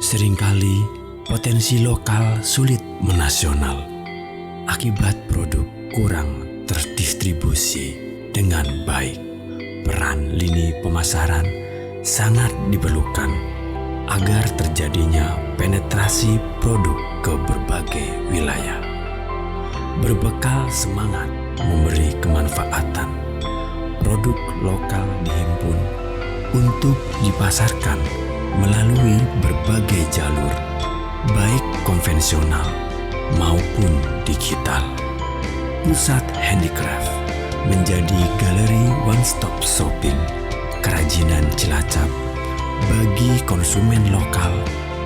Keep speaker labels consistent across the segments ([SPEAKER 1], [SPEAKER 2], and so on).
[SPEAKER 1] Seringkali potensi lokal sulit menasional akibat produk kurang terdistribusi dengan baik. Peran lini pemasaran sangat diperlukan agar terjadinya penetrasi produk ke berbagai wilayah. Berbekal semangat memberi kemanfaatan, produk lokal dihimpun untuk dipasarkan melalui berbagai jalur, baik konvensional maupun digital. Pusat Handicraft menjadi galeri one-stop shopping kerajinan Cilacap bagi konsumen lokal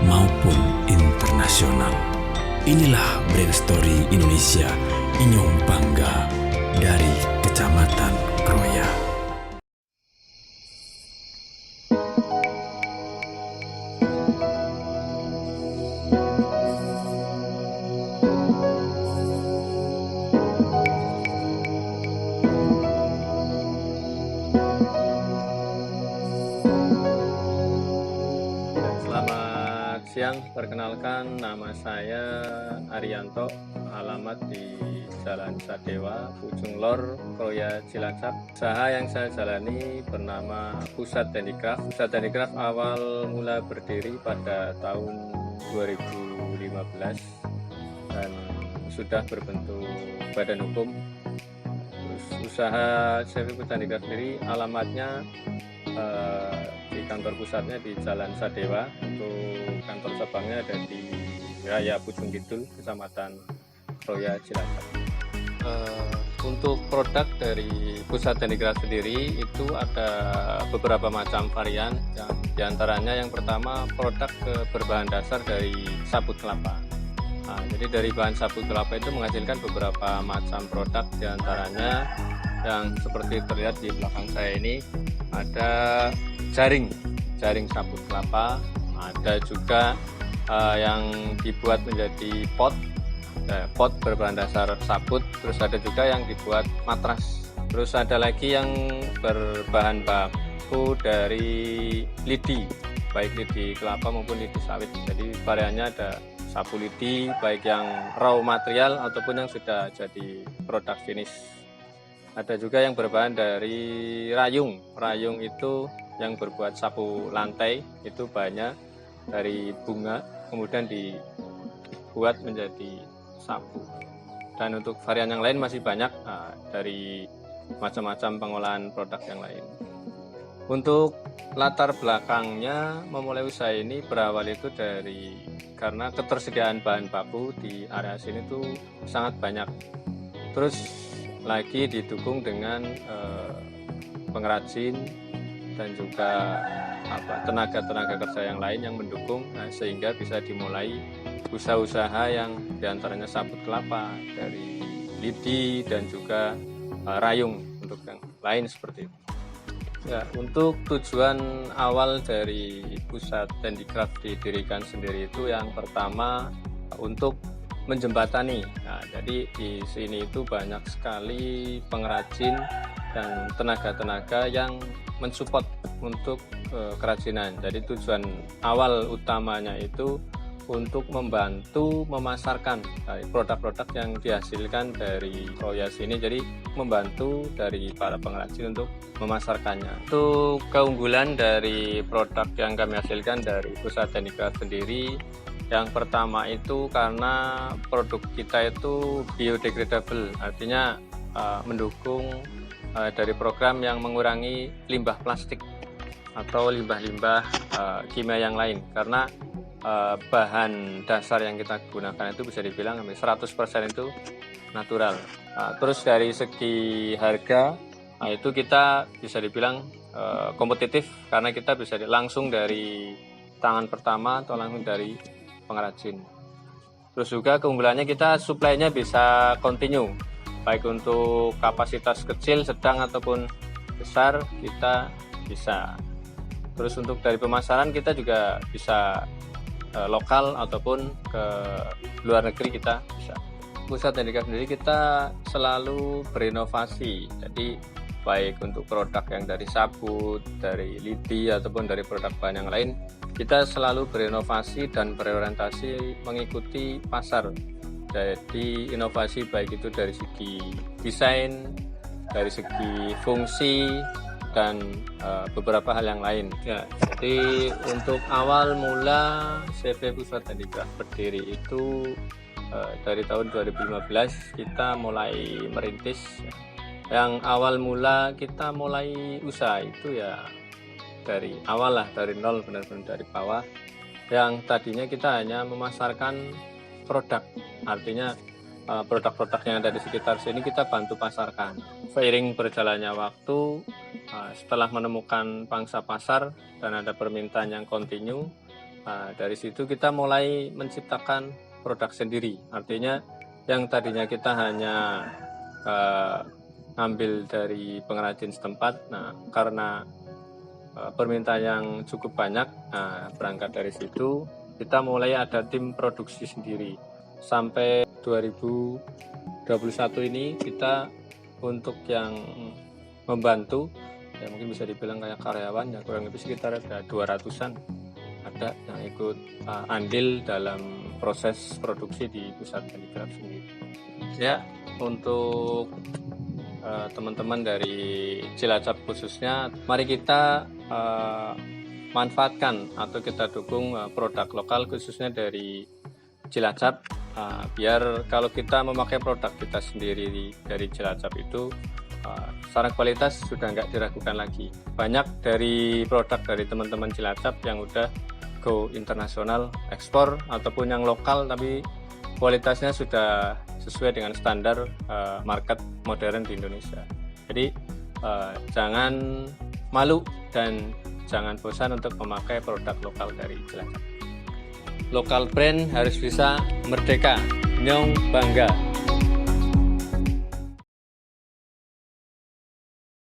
[SPEAKER 1] maupun internasional. Inilah brand story Indonesia Inyong Bangga dari Kecamatan Kroya.
[SPEAKER 2] Selamat siang, perkenalkan nama saya Arianto, alamat di Jalan Sadewa, Ujung Lor, Kroya, Cilacap. Usaha yang saya jalani bernama Pusat Handicraft. Pusat Handicraft awal mula berdiri pada tahun 2015 dan sudah berbentuk badan hukum. Terus usaha CV Pusat Handicraft sendiri alamatnya di kantor pusatnya di Jalan Sadewa, untuk kantor cabangnya ada di Raya Pucung Kidul, Kecamatan Kroya, Cilacap. Untuk produk dari Pusat Handicraft sendiri itu ada beberapa macam varian, yang diantaranya yang pertama produk berbahan dasar dari sabut kelapa. Jadi dari bahan sabut kelapa itu menghasilkan beberapa macam produk, diantaranya yang seperti terlihat di belakang saya ini ada jaring sabut kelapa, ada juga yang dibuat menjadi pot berbahan dasar sabut, terus ada juga yang dibuat matras, terus ada lagi yang berbahan baku dari lidi, baik lidi kelapa maupun lidi sawit. Jadi variannya ada sapu lidi, baik yang raw material ataupun yang sudah jadi produk finish. Ada juga yang berbahan dari rayung itu yang berbuat sapu lantai, itu banyak dari bunga kemudian dibuat menjadi sapu. Dan untuk varian yang lain masih banyak, dari macam-macam pengolahan produk yang lain. Untuk latar belakangnya memulai usaha ini berawal itu karena ketersediaan bahan baku di area sini tuh sangat banyak. Terus lagi didukung dengan pengrajin dan juga tenaga kerja yang lain yang mendukung, sehingga bisa dimulai usaha-usaha yang diantaranya sabut kelapa, dari lidi dan juga rayung untuk yang lain seperti itu. Ya, untuk tujuan awal dari Pusat Handicraft didirikan sendiri itu yang pertama untuk menjembatani. Jadi di sini itu banyak sekali pengrajin dan tenaga-tenaga yang mensupport untuk kerajinan. Jadi tujuan awal utamanya itu untuk membantu memasarkan produk-produk yang dihasilkan dari Kroya sini. Jadi membantu dari para pengrajin untuk memasarkannya. Untuk keunggulan dari produk yang kami hasilkan dari Pusat Handicraft sendiri, yang pertama itu karena produk kita itu biodegradable, artinya mendukung dari program yang mengurangi limbah plastik atau limbah-limbah kimia yang lain, karena bahan dasar yang kita gunakan itu bisa dibilang 100% itu natural. Terus dari segi harga, itu kita bisa dibilang kompetitif, karena kita bisa langsung dari tangan pertama atau langsung dari pengrajin. Terus juga keunggulannya kita suplainya bisa continue, baik untuk kapasitas kecil, sedang ataupun besar kita bisa. Terus untuk dari pemasaran kita juga bisa lokal ataupun ke luar negeri kita bisa. Pusat Handicraft sendiri kita selalu berinovasi, jadi baik untuk produk yang dari sabut, dari lidi, ataupun dari produk bahan yang lain, kita selalu berinovasi dan berorientasi mengikuti pasar. Jadi inovasi baik itu dari segi desain, dari segi fungsi, dan beberapa hal yang lain. Ya, jadi untuk awal mula CV Pusat Handicraft berdiri itu dari tahun 2015 kita mulai merintis. Yang awal mula kita mulai usaha itu ya dari awal lah, dari nol, benar-benar dari bawah. Yang tadinya kita hanya memasarkan produk, artinya produk-produk yang ada di sekitar sini kita bantu pasarkan. Seiring berjalannya waktu, setelah menemukan pangsa pasar dan ada permintaan yang kontinu, dari situ kita mulai menciptakan produk sendiri. Artinya yang tadinya kita hanya ambil dari pengrajin setempat, nah karena permintaan yang cukup banyak, berangkat dari situ kita mulai ada tim produksi sendiri. Sampai 2021 ini kita untuk yang membantu, ya mungkin bisa dibilang kayak karyawan, ya kurang lebih sekitar ada 200-an ada yang ikut andil dalam proses produksi di Pusat Handicraft sendiri. Ya, untuk teman-teman dari Cilacap khususnya, mari kita manfaatkan atau kita dukung produk lokal khususnya dari Cilacap, biar kalau kita memakai produk kita sendiri dari Cilacap itu secara kualitas sudah nggak diragukan lagi. Banyak dari produk dari teman-teman Cilacap yang udah go internasional, ekspor, ataupun yang lokal tapi kualitasnya sudah sesuai dengan standar market modern di Indonesia. Jadi jangan malu dan jangan bosan untuk memakai produk lokal dari Cilacap. Lokal brand harus bisa merdeka, nyong bangga.